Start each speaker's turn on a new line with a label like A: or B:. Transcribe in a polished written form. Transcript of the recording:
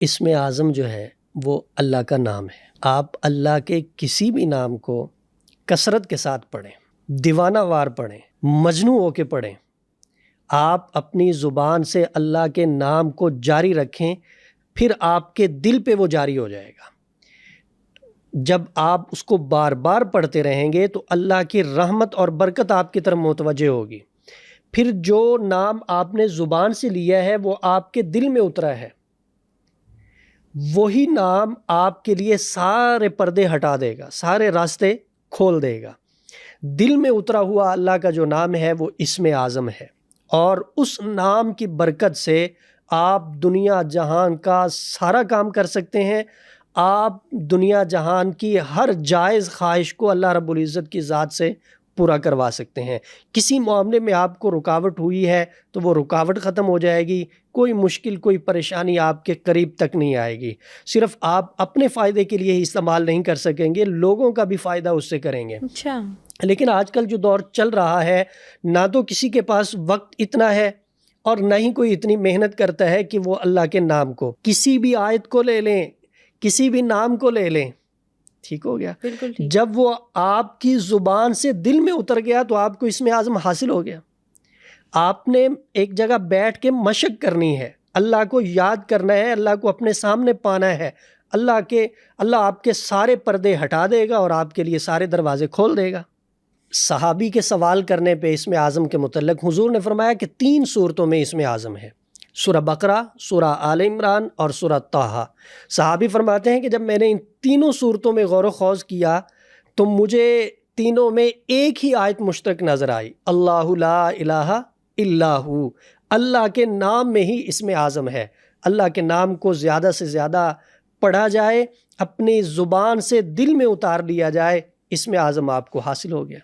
A: اسم اعظم جو ہے وہ اللہ کا نام ہے۔ آپ اللہ کے کسی بھی نام کو کثرت کے ساتھ پڑھیں، دیوانہ وار پڑھیں، مجنوں ہو کے پڑھیں، آپ اپنی زبان سے اللہ کے نام کو جاری رکھیں، پھر آپ کے دل پہ وہ جاری ہو جائے گا۔ جب آپ اس کو بار بار پڑھتے رہیں گے تو اللہ کی رحمت اور برکت آپ کی طرف متوجہ ہوگی۔ پھر جو نام آپ نے زبان سے لیا ہے وہ آپ کے دل میں اترا ہے، وہی نام آپ کے لیے سارے پردے ہٹا دے گا، سارے راستے کھول دے گا۔ دل میں اترا ہوا اللہ کا جو نام ہے وہ اسم اعظم ہے، اور اس نام کی برکت سے آپ دنیا جہان کا سارا کام کر سکتے ہیں۔ آپ دنیا جہان کی ہر جائز خواہش کو اللہ رب العزت کی ذات سے پورا کروا سکتے ہیں۔ کسی معاملے میں آپ کو رکاوٹ ہوئی ہے تو وہ رکاوٹ ختم ہو جائے گی، کوئی مشکل کوئی پریشانی آپ کے قریب تک نہیں آئے گی۔ صرف آپ اپنے فائدے کے لیے ہی استعمال نہیں کر سکیں گے، لوگوں کا بھی فائدہ اس سے کریں گے۔
B: اچھا،
A: لیکن آج کل جو دور چل رہا ہے، نہ تو کسی کے پاس وقت اتنا ہے اور نہ ہی کوئی اتنی محنت کرتا ہے کہ وہ اللہ کے نام کو، کسی بھی آیت کو لے لیں، کسی بھی نام کو لے لیں، ٹھیک ہو گیا۔
B: بالکل ٹھیک۔
A: جب وہ آپ کی زبان سے دل میں اتر گیا تو آپ کو اسم اعظم حاصل ہو گیا۔ آپ نے ایک جگہ بیٹھ کے مشق کرنی ہے، اللہ کو یاد کرنا ہے، اللہ کو اپنے سامنے پانا ہے، اللہ آپ کے سارے پردے ہٹا دے گا اور آپ کے لیے سارے دروازے کھول دے گا۔ صحابی کے سوال کرنے پہ اسم اعظم کے متعلق حضور نے فرمایا کہ 3 صورتوں میں اسم اعظم ہے، سورہ بقرہ، سورہ آل عمران اور سورہ طٰہٰ۔ صحابی فرماتے ہیں کہ جب میں نے ان تینوں صورتوں میں غور و خوض کیا تو مجھے تینوں میں ایک ہی آیت مشترک نظر آئی، اللہ لا الہ الا ہو۔ اللہ کے نام میں ہی اسم اعظم ہے۔ اللہ کے نام کو زیادہ سے زیادہ پڑھا جائے، اپنی زبان سے دل میں اتار لیا جائے، اسم اعظم آپ کو حاصل ہو گیا۔